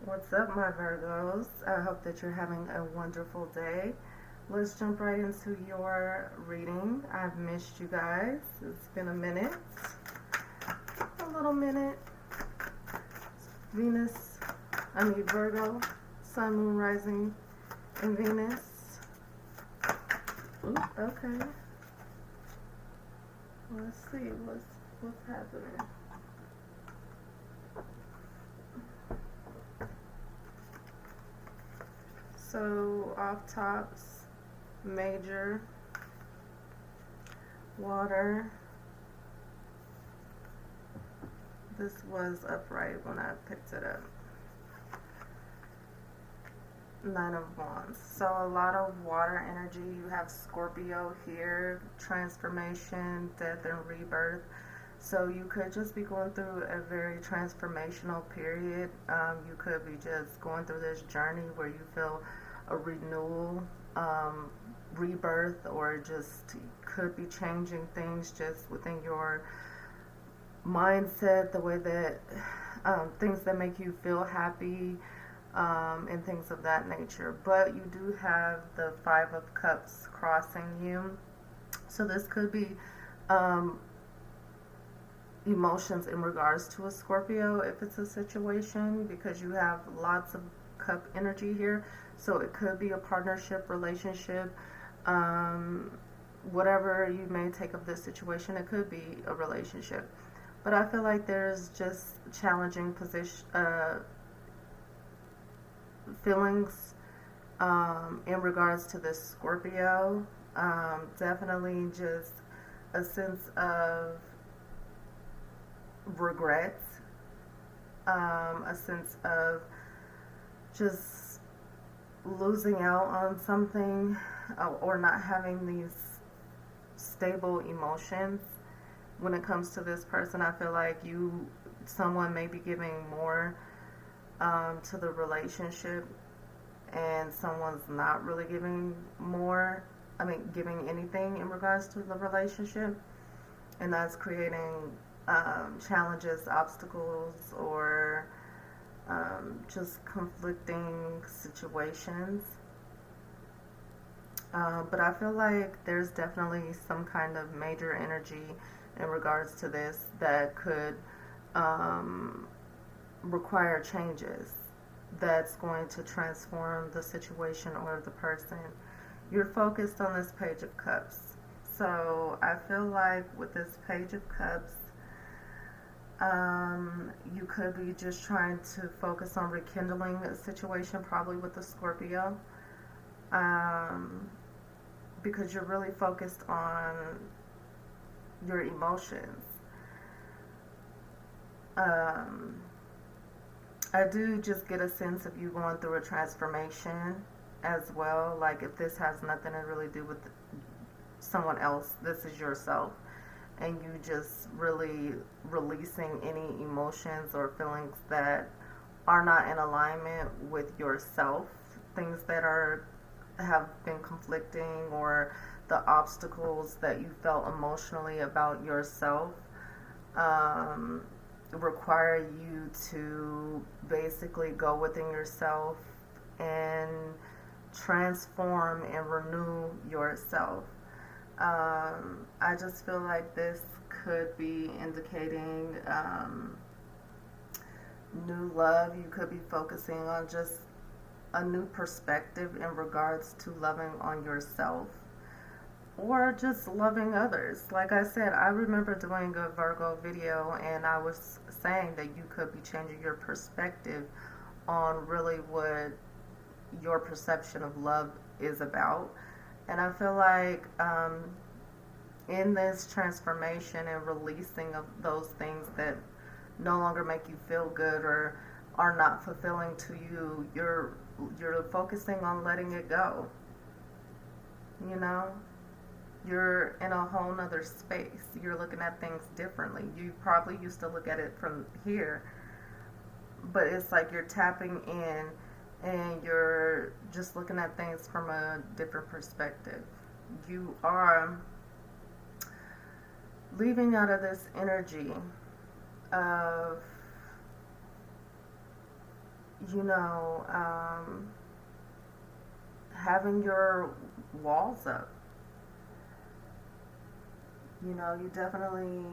What's up, my Virgos? I hope that you're having a wonderful day. Let's jump right into your reading. I've missed you guys. It's been a minute, a little minute. Venus, Virgo, Sun, Moon, Rising, and Venus. Ooh, okay. Let's see what's happening. So off tops, major, water. This was upright when I picked it up. Nine of Wands. So a lot of water energy. You have Scorpio here, transformation, death, and rebirth. So you could just be going through a very transformational period. You could be just going through this journey where you feel a renewal, rebirth, or just could be changing things just within your mindset, the way that things that make you feel happy, and things of that nature. But you do have the Five of Cups crossing you. So this could be emotions in regards to a Scorpio if it's a situation, because you have lots of cup energy here. So it could be a partnership, relationship, whatever you may take of this situation. It could be a relationship. But I feel like there's just challenging feelings in regards to this Scorpio. Definitely just a sense of regret, a sense of just losing out on something, or not having these stable emotions. When it comes to this person, I feel like someone may be giving more to the relationship, and someone's not really giving giving anything in regards to the relationship, and that's creating challenges, obstacles, or just conflicting situations. But I feel like there's definitely some kind of major energy in regards to this that could require changes that's going to transform the situation or the person. You're focused on this Page of Cups. So I feel like with this Page of Cups, you could be just trying to focus on rekindling a situation, probably with the Scorpio, because you're really focused on your emotions. I do just get a sense of you going through a transformation as well. Like, if this has nothing to really do with someone else, this is yourself, and you just really releasing any emotions or feelings that are not in alignment with yourself, things that have been conflicting, or the obstacles that you felt emotionally about yourself require you to basically go within yourself and transform and renew yourself. I just feel like this could be indicating new love. You could be focusing on just a new perspective in regards to loving on yourself, or just loving others. Like I said, I remember doing a Virgo video, and I was saying that you could be changing your perspective on really what your perception of love is about. And I feel like in this transformation and releasing of those things that no longer make you feel good or are not fulfilling to you, you're focusing on letting it go. You know? You're in a whole nother space. You're looking at things differently. You probably used to look at it from here, but it's like you're tapping in and you're just looking at things from a different perspective. You are leaving out of this energy of you know, having your walls up. You know, you definitely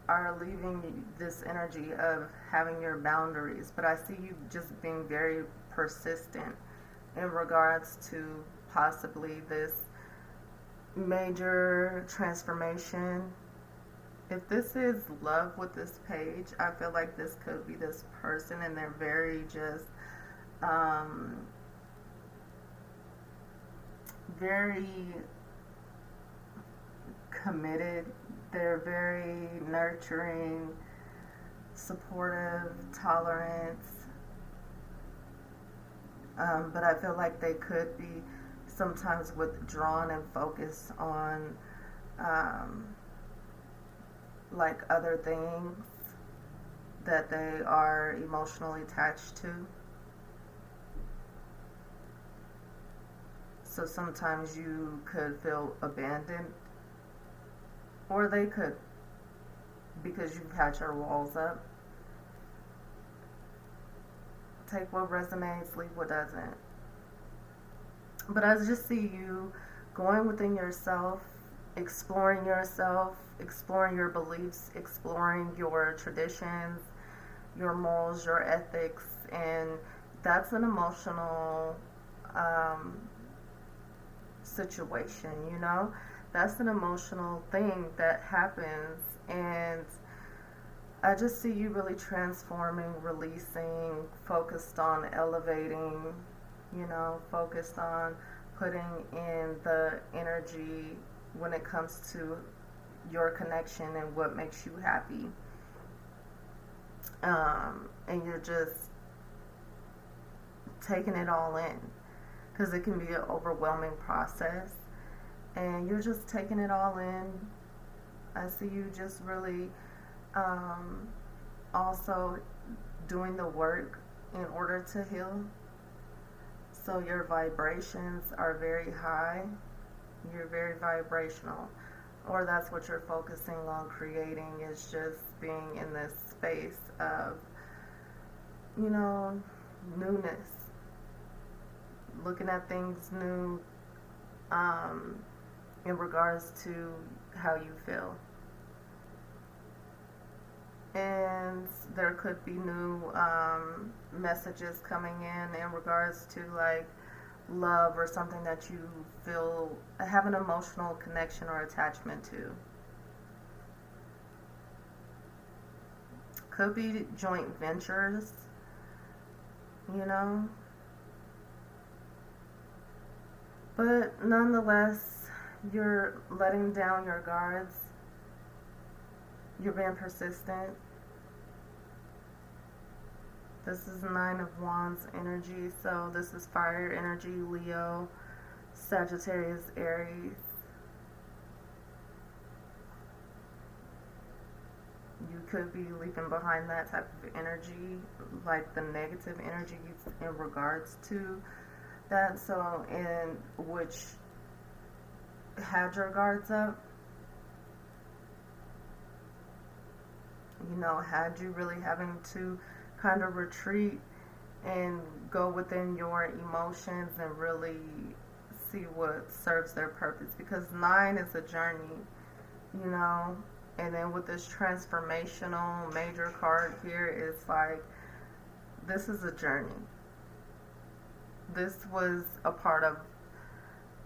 are leaving this energy of having your boundaries, but I see you just being very persistent in regards to possibly this major transformation. If this is love with this page, I feel like this could be this person and they're very just very committed. They're very nurturing, supportive, tolerant. But I feel like they could be sometimes withdrawn and focused on like other things that they are emotionally attached to. So sometimes you could feel abandoned, or they could, because you've had your walls up. Take what resonates, leave what doesn't. But I just see you going within yourself, exploring your beliefs, exploring your traditions, your morals, your ethics, and that's an emotional situation, you know? That's an emotional thing that happens, and I just see you really transforming, releasing, focused on elevating, you know, focused on putting in the energy when it comes to your connection and what makes you happy. And you're just taking it all in, because it can be an overwhelming process, and you're just taking it all in. I see you just really also doing the work in order to heal. So your vibrations are very high. You're very vibrational, or that's what you're focusing on creating, is just being in this space of, you know, newness, looking at things new in regards to how you feel. And there could be new messages coming in regards to like love or something that you feel have an emotional connection or attachment to. Could be joint ventures, you know. But nonetheless, you're letting down your guards. You're being persistent. This is 9 of Wands energy, so this is fire energy, Leo, Sagittarius, Aries. You could be leaving behind that type of energy, like the negative energy in regards to that. So, in which had your guards up, you know, had you really having to kind of retreat and go within your emotions and really see what serves their purpose, because 9 is a journey, you know. And then with this transformational major card here, it's like, this is a journey. This was a part of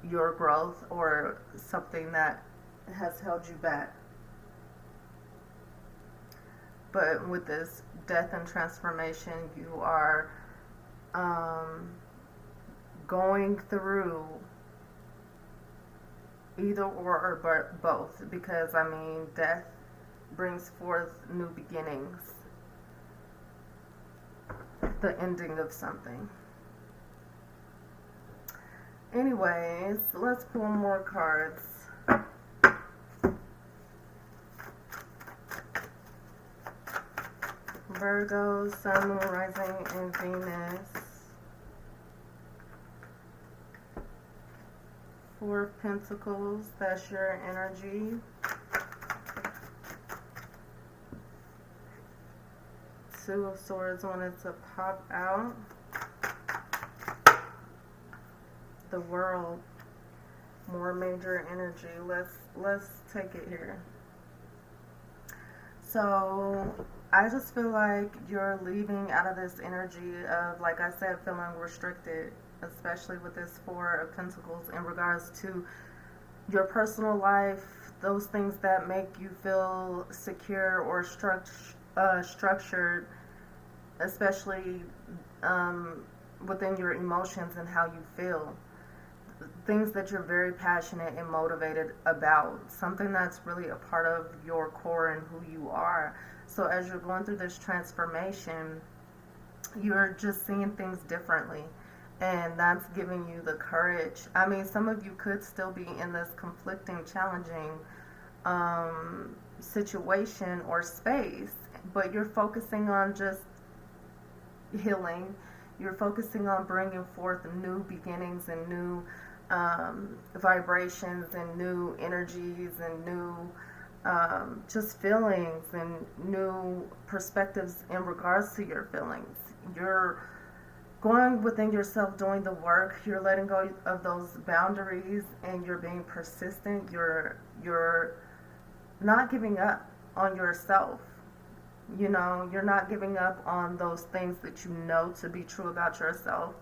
your growth or something that has held you back. But with this death and transformation, you are going through either or both, because I mean, death brings forth new beginnings, the ending of something. Anyways, let's pull more cards. Virgo, Sun, Moon, Rising, and Venus. 4 of Pentacles, that's your energy. Two of Swords wanted to pop out. The World, more major energy. Let's take it here. So I just feel like you're leaving out of this energy of, like I said, feeling restricted, especially with this Four of Pentacles in regards to your personal life, those things that make you feel secure or structured, especially within your emotions and how you feel. Things that you're very passionate and motivated about, something that's really a part of your core and who you are. So as you're going through this transformation, you're just seeing things differently, and that's giving you the courage. I mean, some of you could still be in this conflicting, challenging situation or space, but you're focusing on just healing. You're focusing on bringing forth new beginnings and new vibrations and new energies and new just feelings and new perspectives in regards to your feelings. You're going within yourself, doing the work. You're letting go of those boundaries, and you're being persistent. You're not giving up on yourself. You know, you're not giving up on those things that you know to be true about yourself.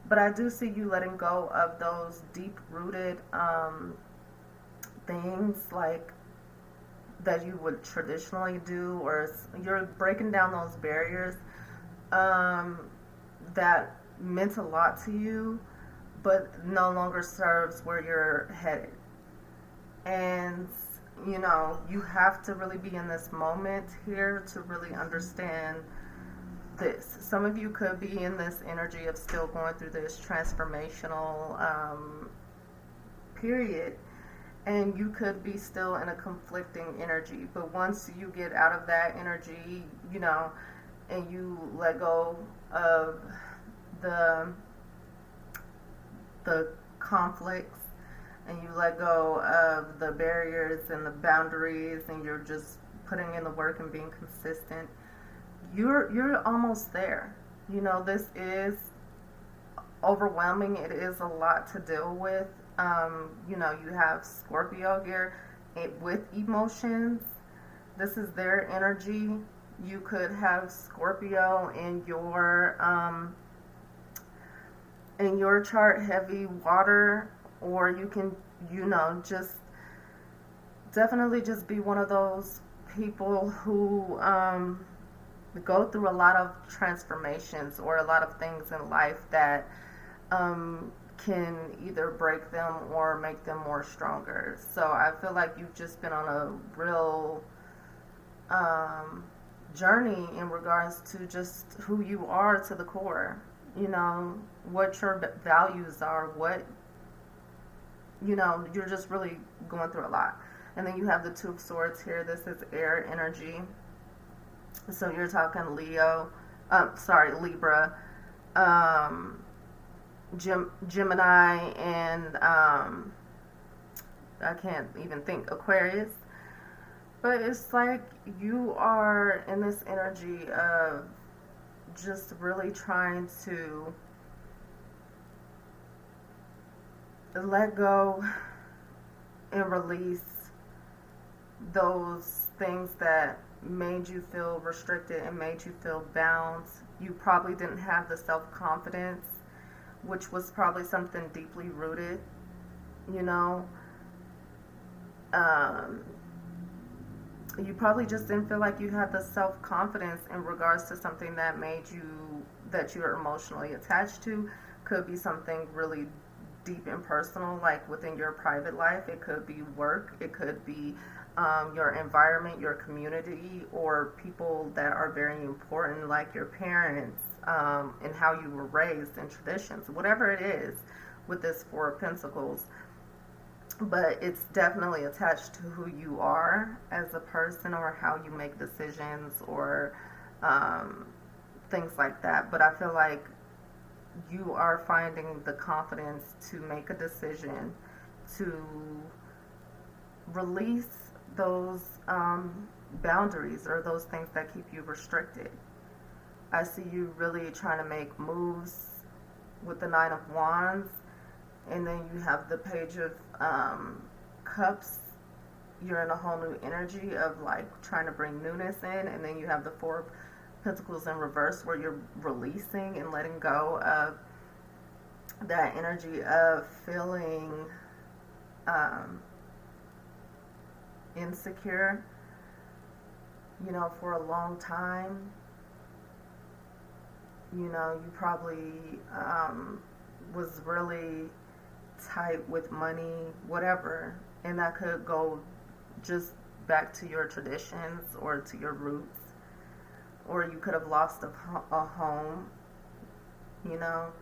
But I do see you letting go of those deep-rooted things like that you would traditionally do, or you're breaking down those barriers that meant a lot to you, but no longer serves where you're headed. And you know, you have to really be in this moment here to really understand this. Some of you could be in this energy of still going through this transformational period, and you could be still in a conflicting energy. But once you get out of that energy, you know, and you let go of the conflicts, and you let go of the barriers and the boundaries, and you're just putting in the work and being consistent, you're almost there. You know, this is overwhelming. It is a lot to deal with. You know, you have Scorpio here with emotions. This is their energy. You could have Scorpio in your chart, heavy water, or you can, you know, just definitely just be one of those people who go through a lot of transformations or a lot of things in life that can either break them or make them more stronger. So I feel like you've just been on a real journey in regards to just who you are to the core. You know, what your values are, what, you know, you're just really going through a lot. And then you have the Two of Swords here. This is air energy. So you're talking Libra, Gemini, and I can't even think, Aquarius. But it's like you are in this energy of just really trying to let go and release those things that made you feel restricted and made you feel bound. You probably didn't have the self-confidence, which was probably something deeply rooted, you know. You probably just didn't feel like you had the self-confidence in regards to something that that you're emotionally attached to. Could be something really deep and personal, like within your private life. It could be work. It could be your environment, your community, or people that are very important, like your parents, and how you were raised, and traditions, whatever it is with this Four of Pentacles. But it's definitely attached to who you are as a person, or how you make decisions, or things like that. But I feel like you are finding the confidence to make a decision to release those boundaries or those things that keep you restricted. I see you really trying to make moves with the Nine of Wands, and then you have the Page of Cups. You're in a whole new energy of like trying to bring newness in, and then you have the Four of Pentacles in reverse where you're releasing and letting go of that energy of feeling insecure, you know, for a long time. You know, you probably was really tight with money, whatever, and that could go just back to your traditions or to your roots, or you could have lost a home, you know,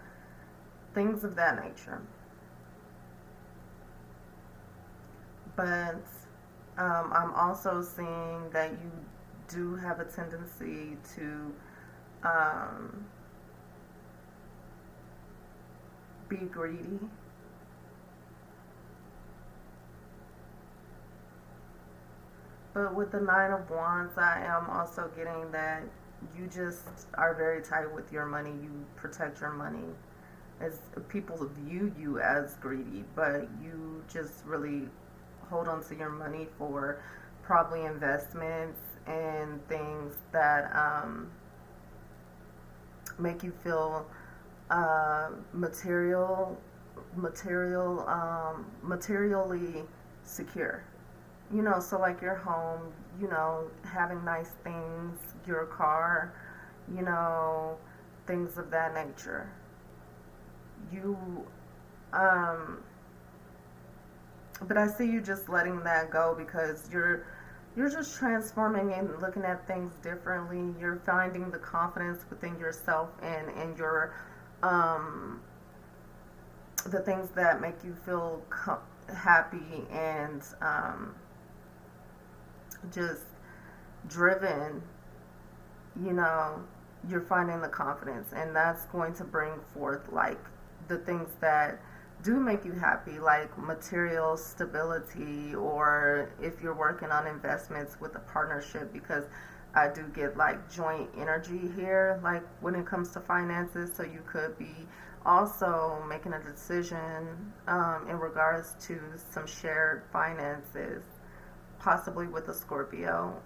things of that nature. But I'm also seeing that you do have a tendency to be greedy. But with the Nine of Wands, I am also getting that you just are very tight with your money. You protect your money. As people view you as greedy, but you just really hold on to your money for probably investments and things that make you feel materially secure. You know, so like your home, you know, having nice things, your car, you know, things of that nature. You, but I see you just letting that go because you're just transforming and looking at things differently. You're finding the confidence within yourself and your the things that make you feel happy and just driven. You know, you're finding the confidence, and that's going to bring forth like the things that do make you happy, like material stability, or if you're working on investments with a partnership, because I do get like joint energy here, like when it comes to finances. So you could be also making a decision in regards to some shared finances, possibly with a Scorpio.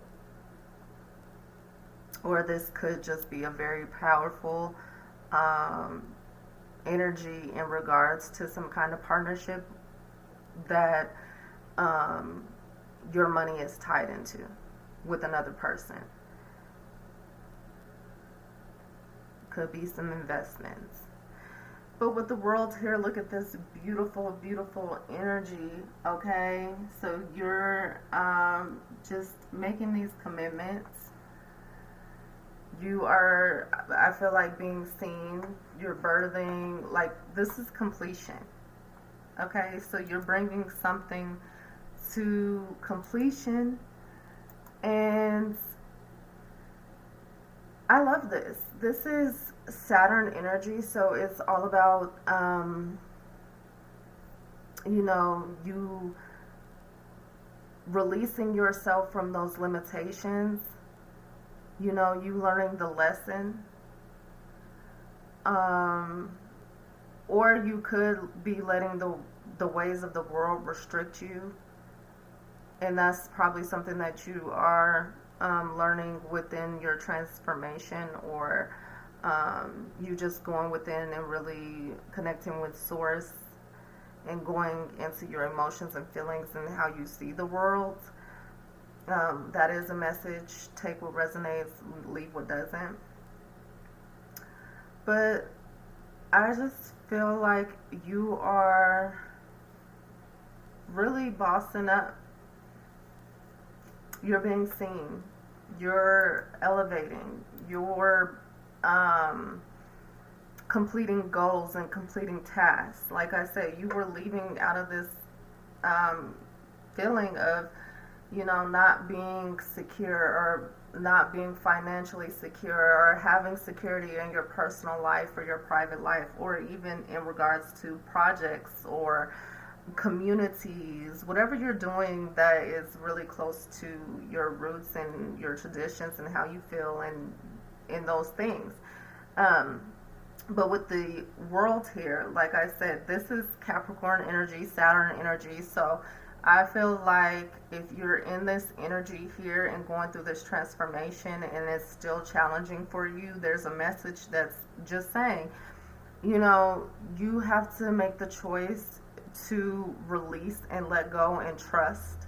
Or this could just be a very powerful energy in regards to some kind of partnership that your money is tied into with another person. Could be some investments. But with the world here, look at this beautiful, beautiful energy, okay? So you're just making these commitments. You are, I feel like, being seen. You're birthing, like, this is completion, okay? So you're bringing something to completion, and I love this. This is Saturn energy, so it's all about, you know, you releasing yourself from those limitations, you know, you learning the lesson, or you could be letting the ways of the world restrict you, and that's probably something that you are learning within your transformation, or you just going within and really connecting with source and going into your emotions and feelings and how you see the world. That is a message. Take what resonates, leave what doesn't. But I just feel like you are really bossing up. You're being seen. You're elevating. You're completing goals and completing tasks. Like I said, you were leaving out of this feeling of, you know, not being secure or not being financially secure or having security in your personal life or your private life, or even in regards to projects or communities, whatever you're doing that is really close to your roots and your traditions and how you feel and in those things. Um, but with the world here, like I said, this is Capricorn energy, Saturn energy. So I feel like if you're in this energy here and going through this transformation and it's still challenging for you, there's a message that's just saying, you have to make the choice to release and let go and trust.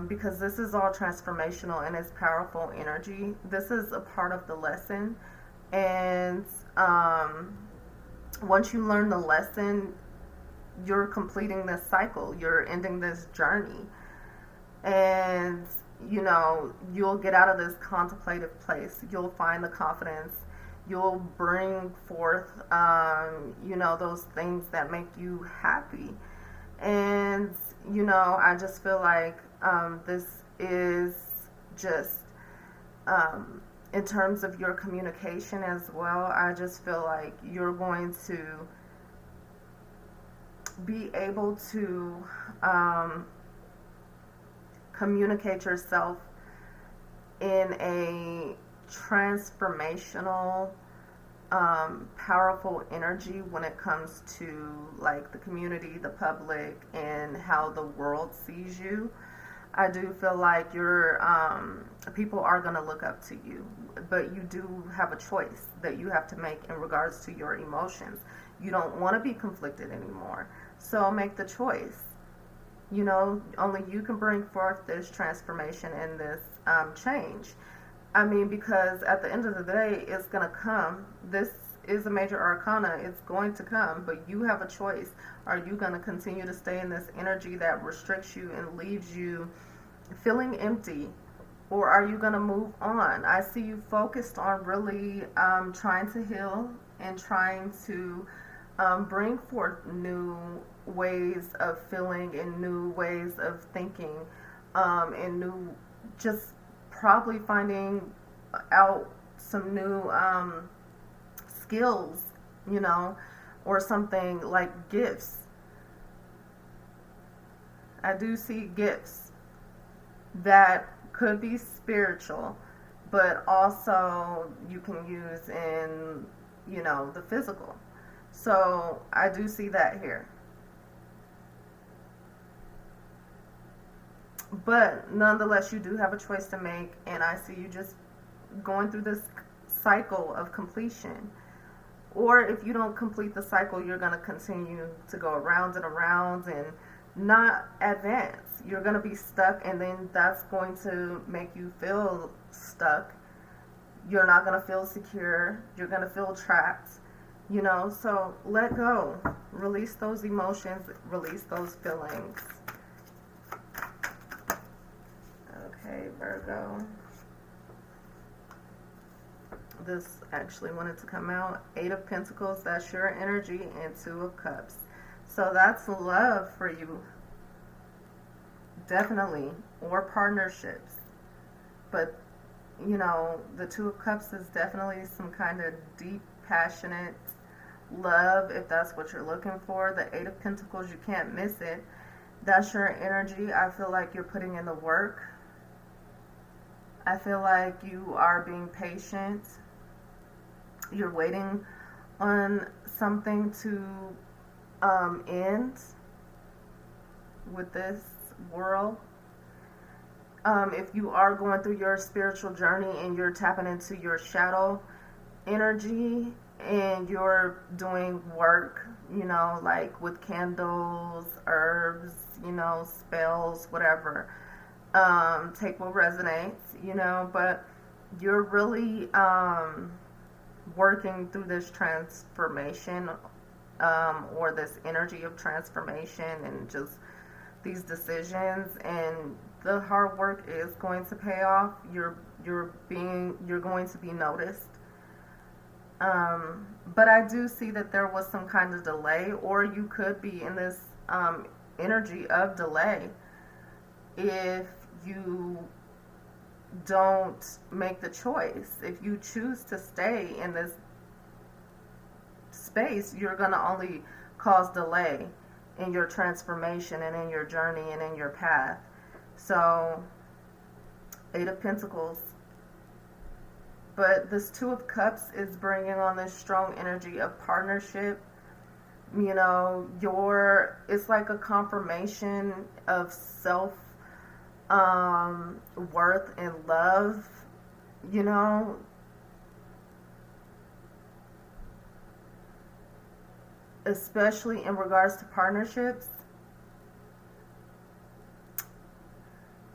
Because this is all transformational and it's powerful energy. This is a part of the lesson. And once you learn the lesson, you're completing this cycle, you're ending this journey. And, you'll get out of this contemplative place. You'll find the confidence. You'll bring forth, those things that make you happy. And, I just feel like this is just, in terms of your communication as well, I just feel like you're going to be able to communicate yourself in a transformational, powerful energy when it comes to like the community, the public, and how the world sees you. I do feel like people are going to look up to you, but you do have a choice that you have to make in regards to your emotions. You don't want to be conflicted anymore, so make the choice. Only you can bring forth this transformation and this change. I mean, because at the end of the day, it's going to come. This is a major arcana. It's going to come, but you have a choice. Are you going to continue to stay in this energy that restricts you and leaves you feeling empty? Or are you going to move on? I see you focused on really trying to heal and trying to bring forth new ways of feeling and new ways of thinking, and new, just probably finding out some new skills, or something like gifts. I do see gifts that could be spiritual, but also you can use in, the physical. So I do see that here. But nonetheless, you do have a choice to make, and I see you just going through this cycle of completion. Or if you don't complete the cycle, you're going to continue to go around and around and not advance. You're going to be stuck, and then that's going to make you feel stuck. You're not going to feel secure. You're going to feel trapped. So let go. Release those emotions. Release those feelings. Okay, Virgo. This actually wanted to come out. 8 of Pentacles, that's your energy, and 2 of Cups. So that's love for you. Definitely. Or partnerships. But, the 2 of Cups is definitely some kind of deep, passionate love, if that's what you're looking for. The 8 of Pentacles, you can't miss it. That's your energy. I feel like you're putting in the work. I feel like you are being patient. You're waiting on something to end with this world. If you are going through your spiritual journey and you're tapping into your shadow energy and you're doing work, like with candles, herbs, spells, whatever, take what resonates, but you're really working through this transformation, or this energy of transformation and just these decisions, and the hard work is going to pay off. You're going to be noticed. But I do see that there was some kind of delay, or you could be in this energy of delay if you don't make the choice. If you choose to stay in this space, you're going to only cause delay. in your transformation and in your journey and in your path. So, Eight of Pentacles. But this Two of Cups is bringing on this strong energy of partnership. You know, it's like a confirmation of self worth and love, you know. Especially in regards to partnerships.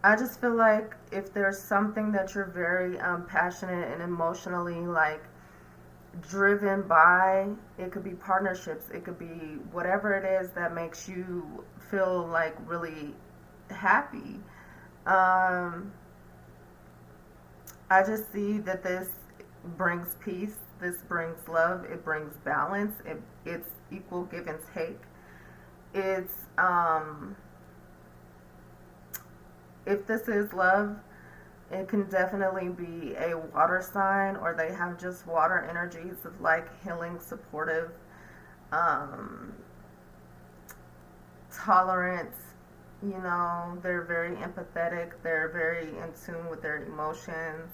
I just feel like if there's something that you're very passionate and emotionally like driven by, it could be partnerships, it could be whatever it is that makes you feel like really happy. I just see that this brings peace, this brings love, it brings balance, it's equal give and take. It's if this is love, it can definitely be a water sign, or they have just water energies of like healing, supportive, tolerance. You know, they're very empathetic, they're very in tune with their emotions,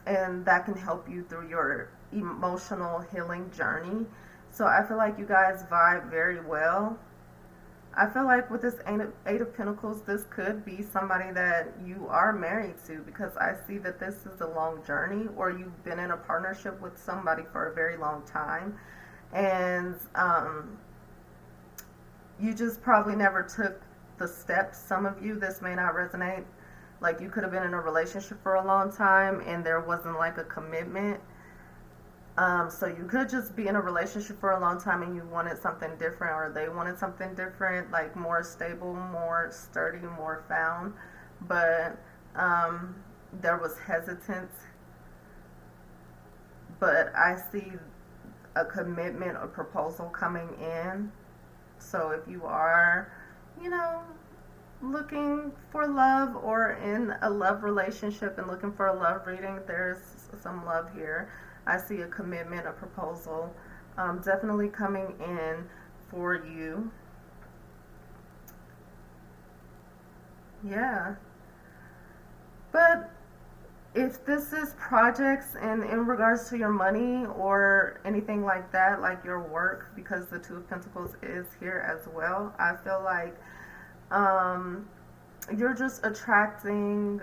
and that can help you through your emotional healing journey. So I feel like you guys vibe very well. I feel like with this Eight of Pentacles, this could be somebody that you are married to, because I see that this is a long journey, or you've been in a partnership with somebody for a very long time, and you just probably never took the steps. Some of you, this may not resonate. Like, you could have been in a relationship for a long time and there wasn't like a commitment. So you could just be in a relationship for a long time and you wanted something different, or they wanted something different, like more stable, more sturdy, more found. But there was hesitance. But I see a commitment, a proposal coming in. So if you are, you know, looking for love, or in a love relationship and looking for a love reading, there's some love here. I see a commitment, a proposal, definitely coming in for you. Yeah. But if this is projects and in regards to your money or anything like that, like your work, because the Two of Pentacles is here as well, I feel like you're just attracting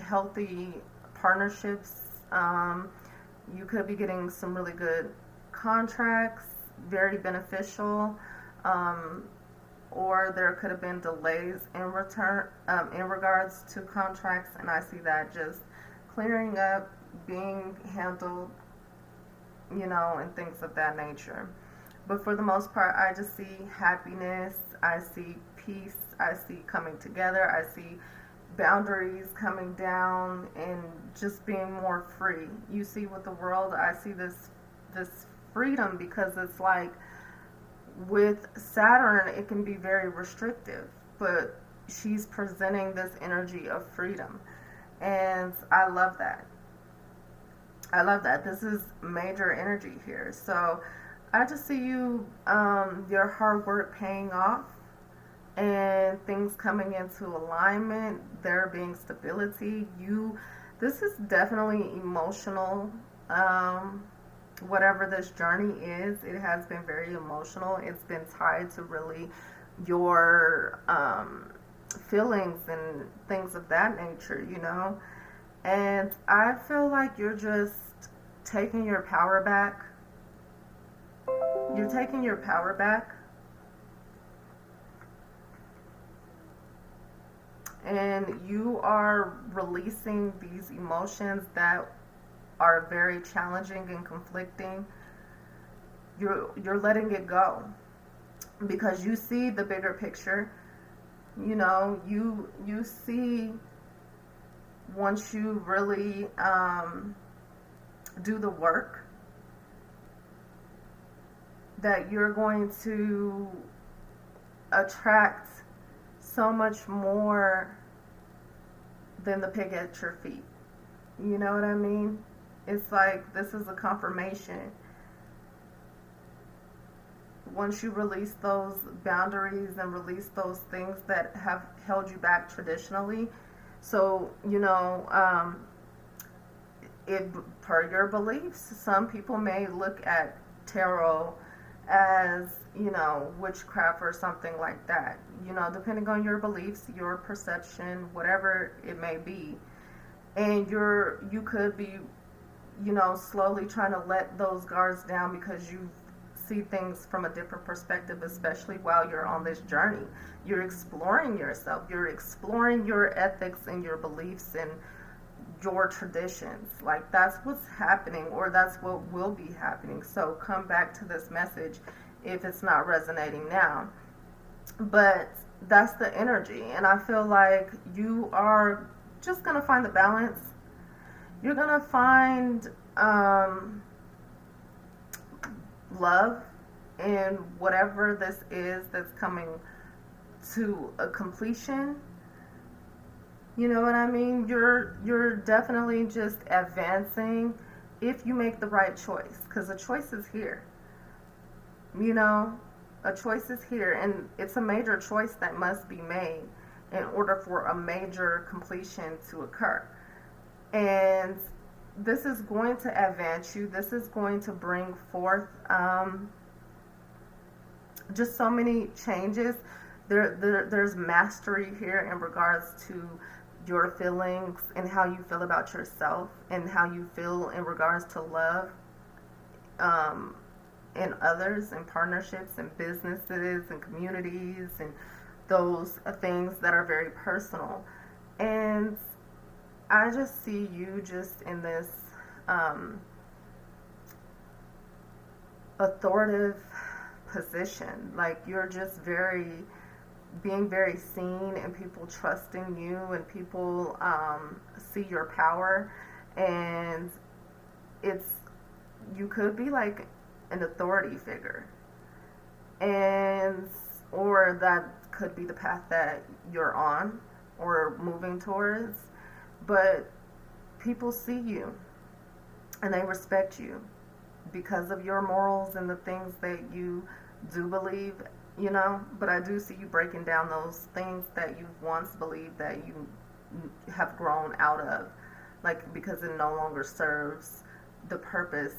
healthy partnerships. You could be getting some really good contracts, very beneficial, or there could have been delays in regards to contracts, and I see that just clearing up, being handled, you know, and things of that nature. But for the most part, I just see happiness, I see peace, I see coming together, I see boundaries coming down, and just being more free. You see, with the world, I see this freedom, because it's like with Saturn, it can be very restrictive, but she's presenting this energy of freedom, and I love that. I love that. This is major energy here. So I just see you, your hard work paying off, and things coming into alignment, there being stability. This is definitely emotional. Whatever this journey is, it has been very emotional. It's been tied to really your feelings and things of that nature, you know. And I feel like you're just taking your power back. You're taking your power back. And you are releasing these emotions that are very challenging and conflicting. You're letting it go, because you see the bigger picture. You know, you see, once you really do the work, that you're going to attract so much more than the pig at your feet. You know what I mean? It's like, this is a confirmation. once you release those boundaries and release those things that have held you back traditionally. So, if per your beliefs, some people may look at tarot as, witchcraft or something like that. Depending on your beliefs, your perception, whatever it may be. And you could be, slowly trying to let those guards down because you see things from a different perspective, especially while you're on this journey. You're exploring yourself, you're exploring your ethics and your beliefs and your traditions. Like, that's what's happening, or that's what will be happening. So come back to this message if it's not resonating now. But that's the energy, and I feel like you are just gonna find the balance. You're gonna find love in whatever this is that's coming to a completion. You know what I mean? You're definitely just advancing if you make the right choice, because a choice is here. A choice is here, and it's a major choice that must be made in order for a major completion to occur. And this is going to advance you. This is going to bring forth just so many changes. There's mastery here in regards to your feelings and how you feel about yourself and how you feel in regards to love and others and partnerships and businesses and communities and those things that are very personal. And I just see you just in this authoritative position. Like, you're just being very seen, and people trusting you, and people see your power. And you could be like an authority figure, or that could be the path that you're on or moving towards. But people see you and they respect you because of your morals and the things that you do believe, but I do see you breaking down those things that you once believed that you have grown out of, like, because it no longer serves the purpose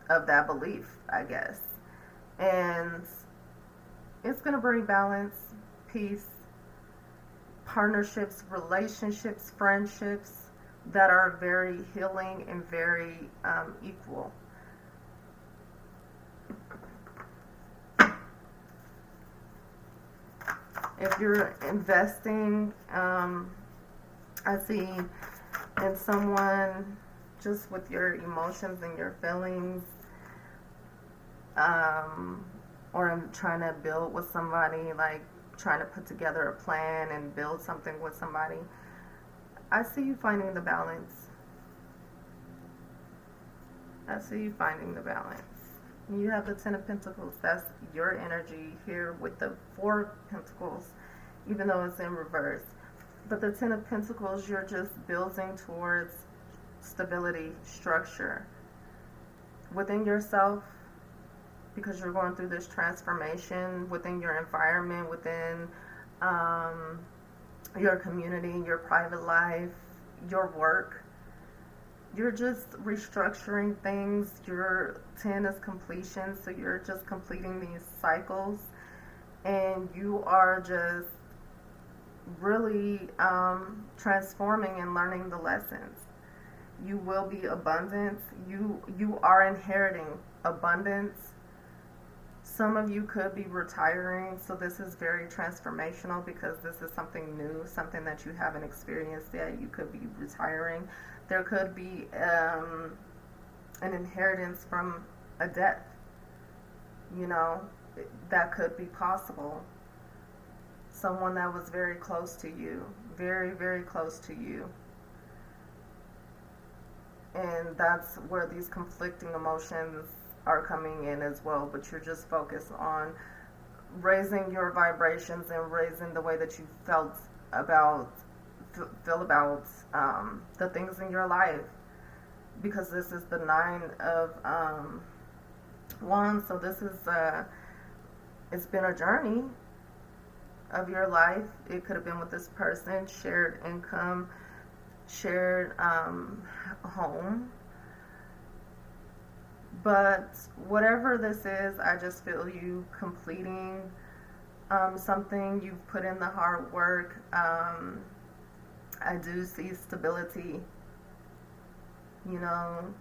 of that belief, I guess. And it's going to bring balance, peace, partnerships, relationships, friendships that are very healing and very equal. If you're investing, I see in someone just with your emotions and your feelings, or I'm trying to build with somebody, like trying to put together a plan and build something with somebody, I see you finding the balance. I see you finding the balance. You have the Ten of Pentacles. That's your energy here with the Four of Pentacles, even though it's in reverse. But the Ten of Pentacles, you're just building towards stability, structure within yourself, because you're going through this transformation within your environment, within your community, your private life, your work. You're just restructuring things. Your 10 is completion, so you're just completing these cycles, and you are just really transforming and learning the lessons. You will be abundant. You are inheriting abundance. Some of you could be retiring, so this is very transformational because this is something new, something that you haven't experienced yet. You could be retiring. There could be an inheritance from a death. That could be possible. Someone that was very close to you, very, very close to you. And that's where these conflicting emotions are coming in as well, but you're just focused on raising your vibrations and raising the way that you feel about the things in your life, because this is the 9 of One, so this is it's been a journey of your life. It could have been with this person, shared income, shared home. But whatever this is, I just feel you completing something. You've put in the hard work. I do see stability, you know,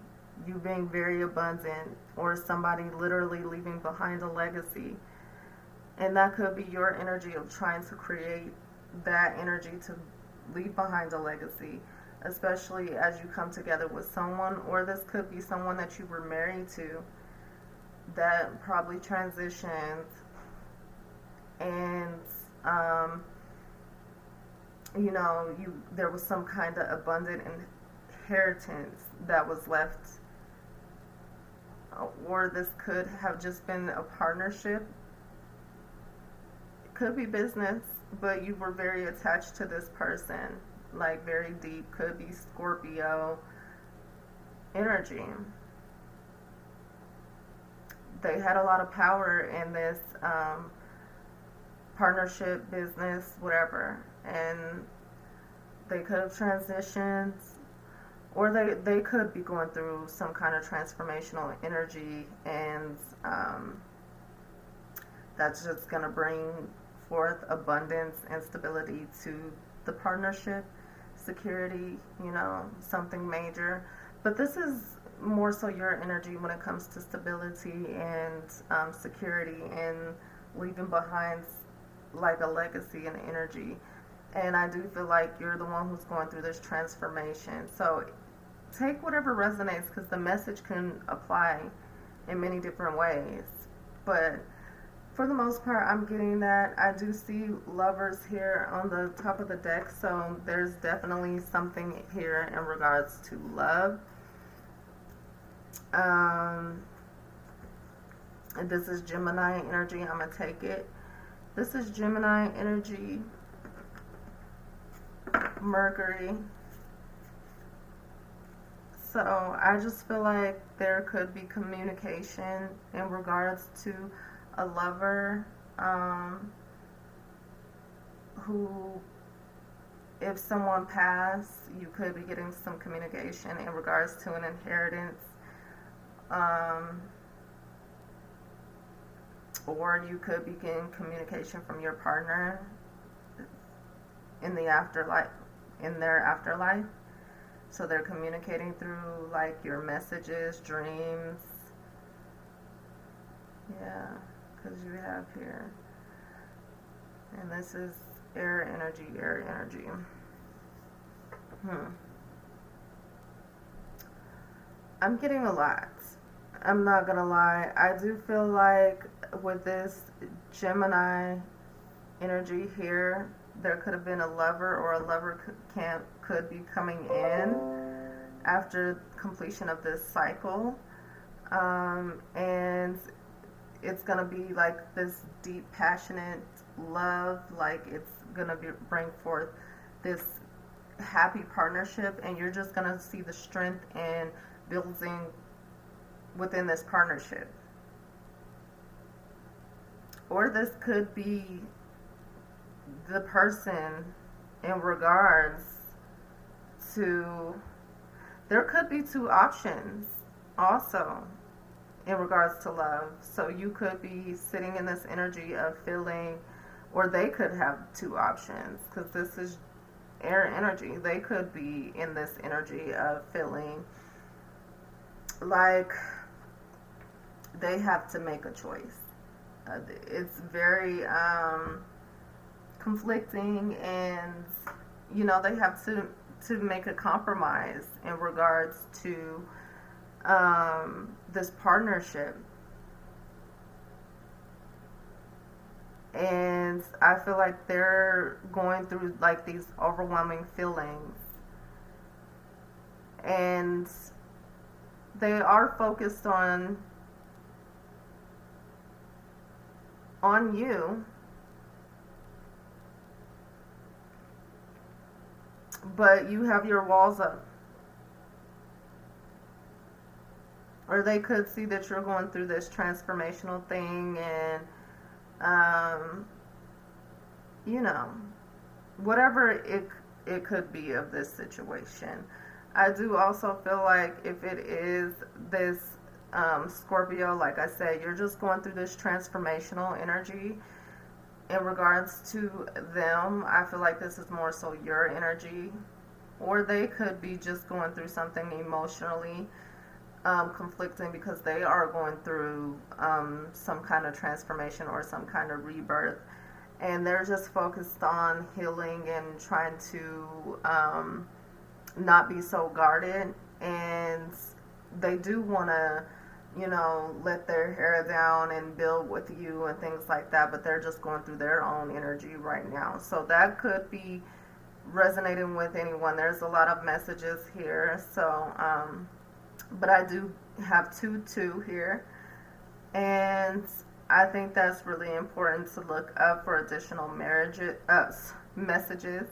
you being very abundant, or somebody literally leaving behind a legacy. And that could be your energy of trying to create that energy to leave behind a legacy, especially as you come together with someone, or this could be someone that you were married to that probably transitioned, and there was some kind of abundant inheritance that was left, or this could have just been a partnership. It could be business, but you were very attached to this person, like very deep. Could be Scorpio energy. They had a lot of power in this partnership, business, whatever, and they could have transitioned, or they could be going through some kind of transformational energy, and that's just going to bring forth abundance and stability to the partnership, security, something major. But this is more so your energy when it comes to stability and security, and leaving behind like a legacy and energy. And I do feel like you're the one who's going through this transformation. So take whatever resonates, because the message can apply in many different ways. But for the most part, I'm getting that. I do see lovers here on the top of the deck, so there's definitely something here in regards to love. And this is Gemini energy. I'm going to take it. This is Gemini energy, Mercury. So I just feel like there could be communication in regards to a lover who, if someone passed, you could be getting some communication in regards to an inheritance, or you could be getting communication from your partner in the afterlife, in their afterlife. So they're communicating through like your messages, dreams. Yeah, because you have here. And this is air energy, air energy. I'm getting a lot. I'm not gonna lie. I do feel like with this Gemini energy here, there could have been a lover, or a lover could be coming in after completion of this cycle, and it's gonna be like this deep, passionate love. Like it's gonna bring forth this happy partnership, and you're just gonna see the strength and building within this partnership. Or this could be the person in regards to, there could be two options also in regards to love. So you could be sitting in this energy of feeling, or they could have two options, because this is air energy. They could be in this energy of feeling like they have to make a choice. It's very conflicting, and they have to make a compromise in regards to this partnership. And I feel like they're going through like these overwhelming feelings, and they are focused on you, but you have your walls up. or they could see that you're going through this transformational thing, and um, you know, whatever it could be of this situation. I do also feel like if it is this Scorpio, like I said, you're just going through this transformational energy in regards to them. I feel like this is more so your energy, or they could be just going through something emotionally conflicting because they are going through some kind of transformation or some kind of rebirth, and they're just focused on healing and trying to not be so guarded, and they do want to, let their hair down and build with you and things like that, but they're just going through their own energy right now. So that could be resonating with anyone. There's a lot of messages here, so but I do have 2 here, and I think that's really important to look up for additional messages.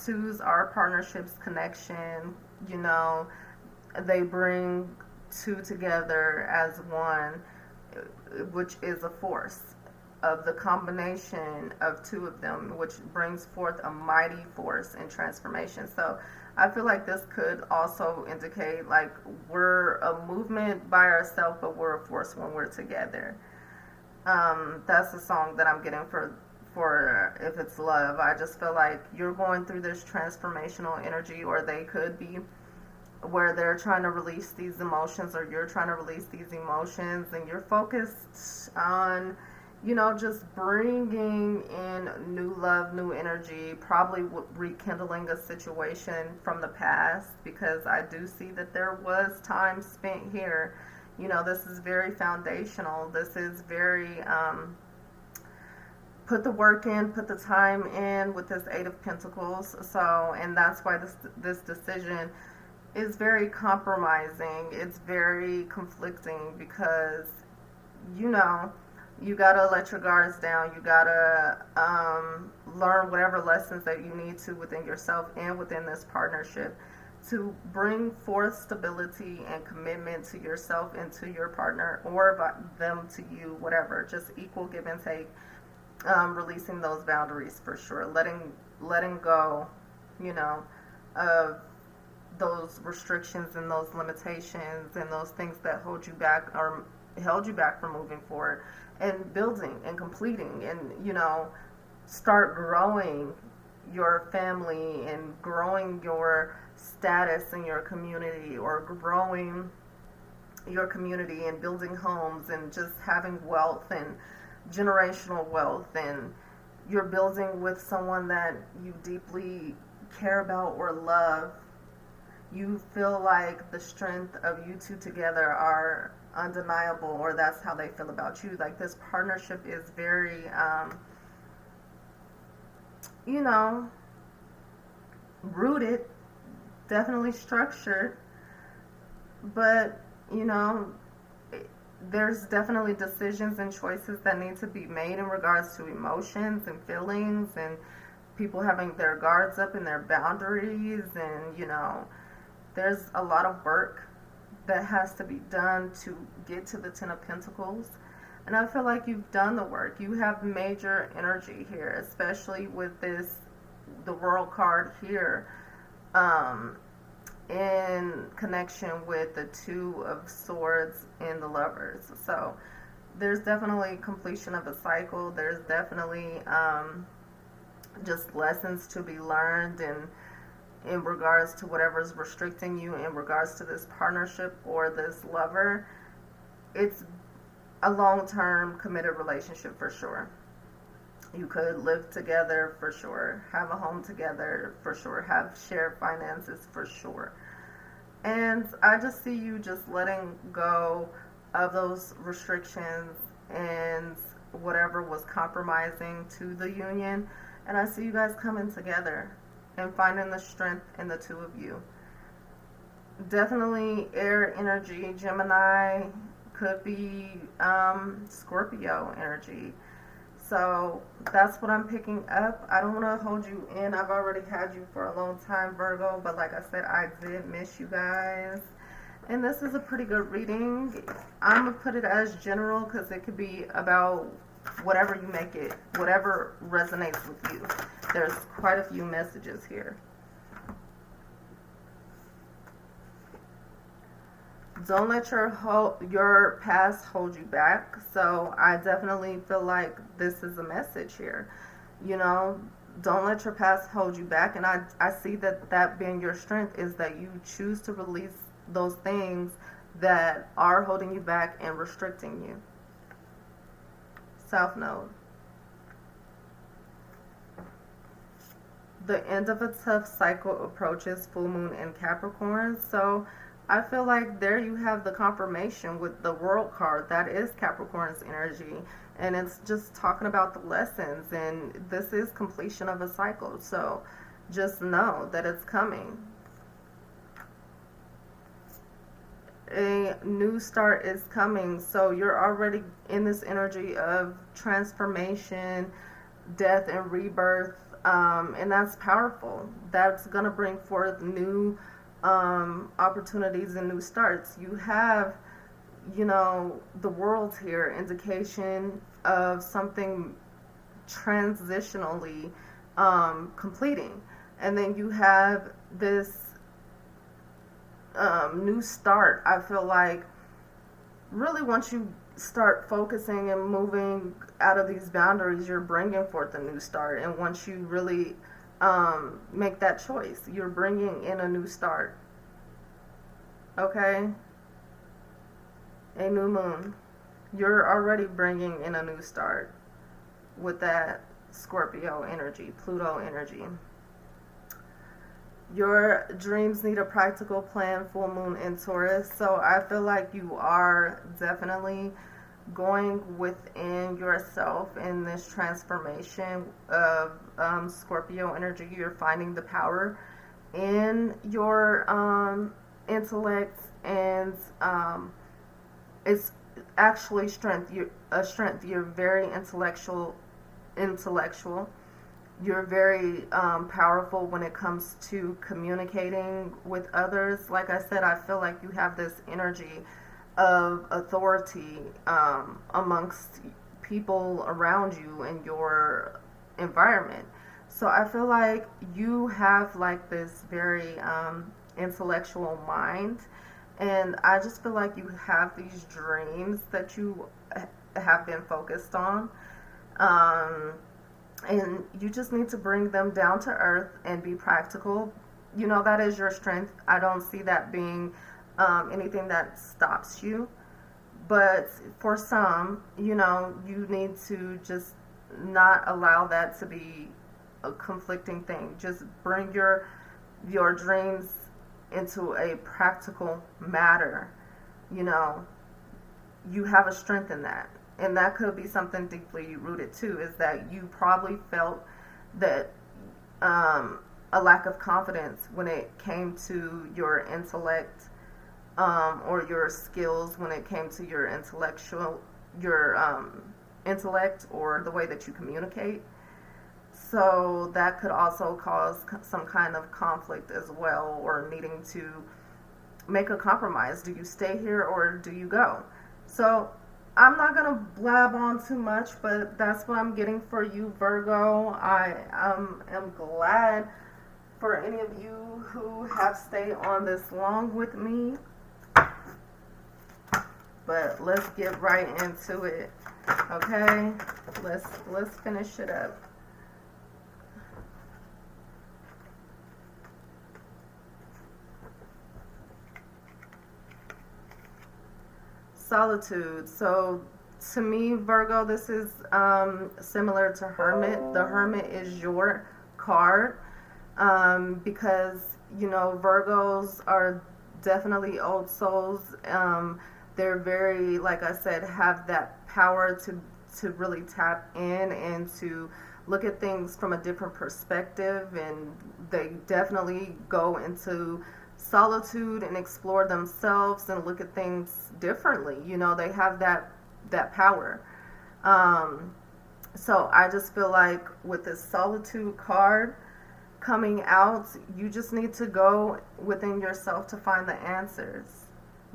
Twos are partnerships, connection. They bring two together as one, which is a force of the combination of two of them, which brings forth a mighty force in transformation. So I feel like this could also indicate like we're a movement by ourselves, but we're a force when we're together. That's the song that I'm getting for if it's love. I just feel like you're going through this transformational energy, or they could be, where they're trying to release these emotions, or you're trying to release these emotions, and you're focused on, just bringing in new love, new energy, probably rekindling a situation from the past, because I do see that there was time spent here. This is very foundational. This is very, put the work in, put the time in with this Eight of Pentacles. So, and that's why this decision is very compromising. It's very conflicting because, you gotta let your guards down. You gotta learn whatever lessons that you need to within yourself and within this partnership to bring forth stability and commitment to yourself and to your partner, or them to you, whatever. Just equal give and take. Releasing those boundaries for sure. Letting go, of those restrictions and those limitations and those things that hold you back or held you back from moving forward, and building and completing, and start growing your family and growing your status in your community, or growing your community and building homes and just having wealth and generational wealth, and you're building with someone that you deeply care about or love. You feel like the strength of you two together are undeniable, or that's how they feel about you. Like, this partnership is very rooted, definitely structured, but there's definitely decisions and choices that need to be made in regards to emotions and feelings, and people having their guards up and their boundaries, and there's a lot of work that has to be done to get to the Ten of Pentacles. And I feel like you've done the work. You have major energy here, especially with the World card here, in connection with the Two of Swords and the Lovers. So there's definitely completion of a cycle. There's definitely just lessons to be learned, and in regards to whatever's restricting you in regards to this partnership or this lover. It's a long-term committed relationship for sure. You could live together for sure, have a home together for sure, have shared finances for sure. And I just see you just letting go of those restrictions and whatever was compromising to the union. And I see you guys coming together and finding the strength in the two of you. Definitely air energy. Gemini could be Scorpio energy. So that's what I'm picking up. I don't want to hold you in. I've already had you for a long time, Virgo, but like I said, I did miss you guys. And this is a pretty good reading. I'm going to put it as general because it could be about whatever you make it, whatever resonates with you. There's quite a few messages here. Don't let your past hold you back. So I definitely feel like this is a message here. You know, don't let your past hold you back. And I see that being your strength is that you choose to release those things that are holding you back and restricting you. South Node. The end of a tough cycle approaches, full moon in Capricorn. So I feel like there you have the confirmation with the World card. That is Capricorn's energy. And it's just talking about the lessons. And this is completion of a cycle. So just know that it's coming. A new start is coming. So you're already in this energy of transformation, death, and rebirth. And that's powerful. That's going to bring forth new opportunities and new starts. You have, you know, the world here, indication of something transitionally completing. And then you have this new start. I feel like really once you start focusing and moving out of these boundaries, you're bringing forth a new start. And once you really make that choice, you're bringing in a new start. Okay? A new moon. You're already bringing in a new start with that Scorpio energy, Pluto energy. Your dreams need a practical plan, full moon in Taurus. So I feel like you are definitely going within yourself in this transformation of Scorpio energy. You're finding the power in your intellect, and it's actually strength. You're very intellectual. You're very powerful when it comes to communicating with others. Like I said, I feel like you have this energy of authority amongst people around you in your environment. So I feel like you have like this very intellectual mind, and I just feel like you have these dreams that you have been focused on. And you just need to bring them down to earth and be practical. You know, that is your strength. I don't see that being anything that stops you. But for some, you know, you need to just not allow that to be a conflicting thing. Just bring your dreams into a practical matter. You know, you have a strength in that. And that could be something deeply rooted too, is that you probably felt that a lack of confidence when it came to your intellect, or your skills when it came to your intellect or the way that you communicate. So that could also cause some kind of conflict as well, or needing to make a compromise. Do you stay here or do you go? So I'm not going to blab on too much, but that's what I'm getting for you, Virgo. I am glad for any of you who have stayed on this long with me. But let's get right into it. Okay? Let's finish it up. Solitude. So to me, Virgo, this is similar to Hermit. The Hermit is your card, because, you know, Virgos are definitely old souls. They're very, like I said, have that power to really tap in and to look at things from a different perspective, and they definitely go into solitude and explore themselves and look at things differently. You know, they have that power. So I just feel like with this solitude card coming out, you just need to go within yourself to find the answers.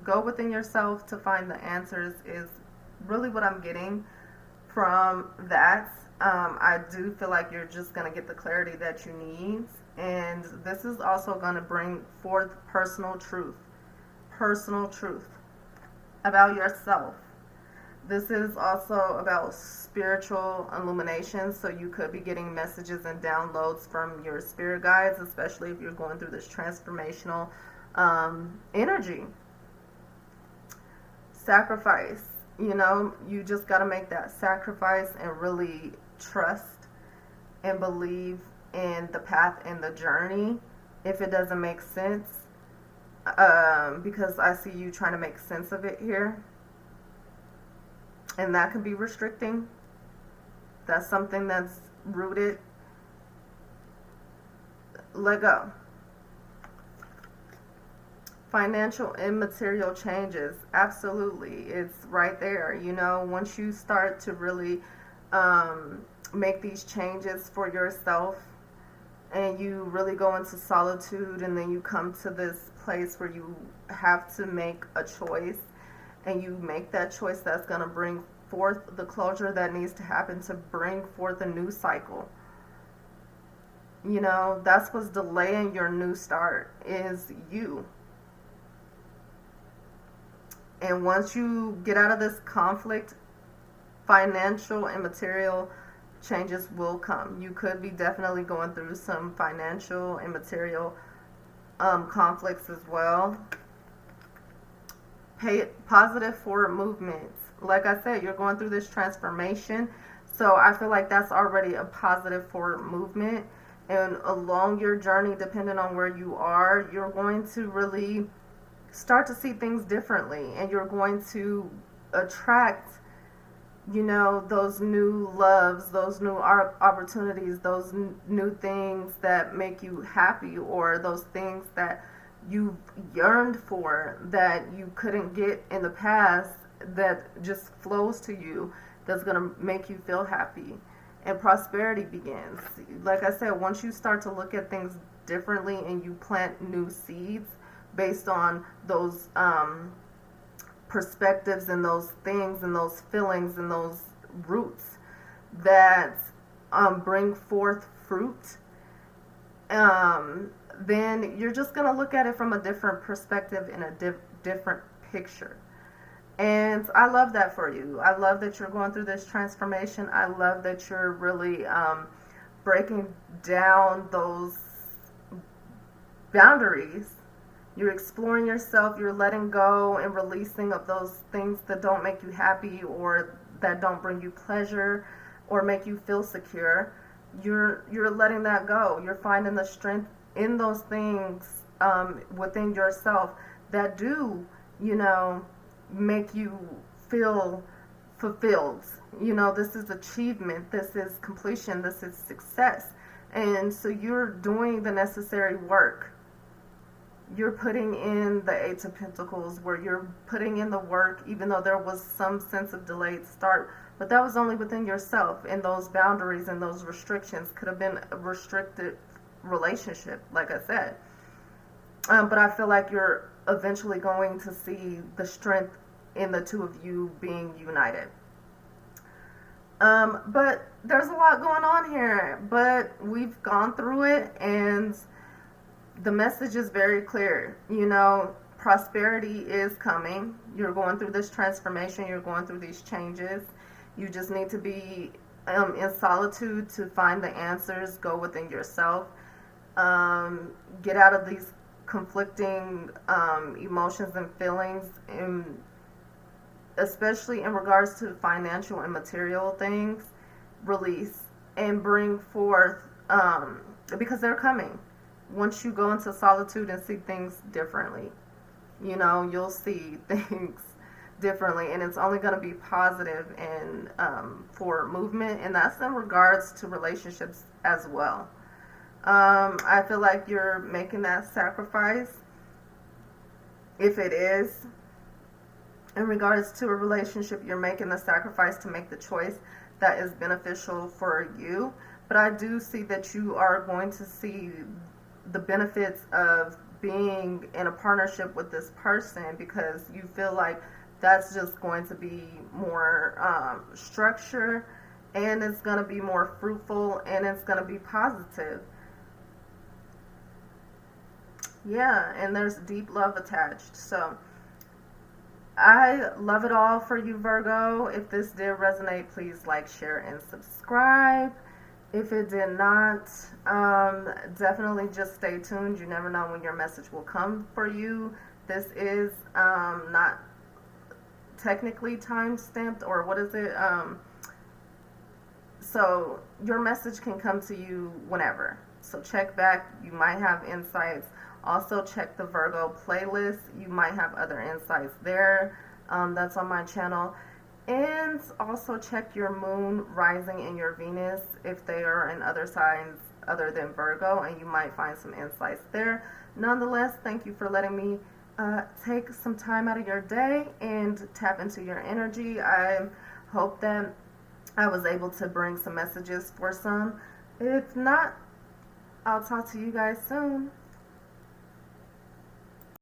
Go within yourself to find the answers is really what I'm getting from that. I do feel like you're just going to get the clarity that you need. And this is also going to bring forth personal truth about yourself. This is also about spiritual illumination, so you could be getting messages and downloads from your spirit guides, especially if you're going through this transformational energy. Sacrifice. You just got to make that sacrifice and really trust and believe in the path and the journey if it doesn't make sense, because I see you trying to make sense of it here, and that can be restricting. That's something that's rooted. Let go. Financial and material changes, absolutely, it's right there. Once you start to really make these changes for yourself, and you really go into solitude, and then you come to this place where you have to make a choice, and you make that choice that's going to bring forth the closure that needs to happen to bring forth a new cycle. That's what's delaying your new start, is you. And once you get out of this conflict, financial and material changes will come. You could be definitely going through some financial and material conflicts as well. Positive forward movements. Like I said, you're going through this transformation, so I feel like that's already a positive forward movement. And along your journey, depending on where you are, you're going to really start to see things differently, and you're going to attract those new loves, those new opportunities, those new things that make you happy, or those things that you've yearned for that you couldn't get in the past, that just flows to you, that's going to make you feel happy. And prosperity begins. Like I said, once you start to look at things differently and you plant new seeds based on those perspectives and those things and those feelings and those roots that bring forth fruit, then you're just going to look at it from a different perspective and a different picture. And I love that for you. I love that you're going through this transformation. I love that you're really breaking down those boundaries. You're exploring yourself. You're letting go and releasing of those things that don't make you happy, or that don't bring you pleasure or make you feel secure. You're letting that go. You're finding the strength in those things within yourself that do, make you feel fulfilled. This is achievement, this is completion, this is success. And so you're doing the necessary work. You're putting in the Eight of Pentacles, where you're putting in the work, even though there was some sense of delayed start, but that was only within yourself, and those boundaries and those restrictions could have been a restricted relationship, like I said. But I feel like you're eventually going to see the strength in the two of you being united. But there's a lot going on here, but we've gone through it, and the message is very clear. Prosperity is coming. You're going through this transformation. You're going through these changes. You just need to be in solitude to find the answers. Go within yourself. Get out of these conflicting emotions and feelings, and especially in regards to financial and material things. Release and bring forth, because they're coming. Once you go into solitude and see things differently, you'll see things differently, and it's only going to be positive and for movement, and that's in regards to relationships as well. I feel like you're making that sacrifice, if it is in regards to a relationship. You're making the sacrifice to make the choice that is beneficial for you. But I do see that you are going to see the benefits of being in a partnership with this person because you feel like that's just going to be more structure, and it's going to be more fruitful, and it's going to be positive. Yeah, and there's deep love attached. So I love it all for you, Virgo. If this did resonate, please like, share, and subscribe. If it did not, definitely just stay tuned. You never know when your message will come for you. This is not technically time stamped, or what is it? So your message can come to you whenever. So check back. You might have insights. Also check the Virgo playlist. You might have other insights there. That's on my channel. And also check your moon, rising, and your Venus if they are in other signs other than Virgo, and you might find some insights there. Nonetheless, thank you for letting me take some time out of your day and tap into your energy. I hope that I was able to bring some messages for some. If not, I'll talk to you guys soon.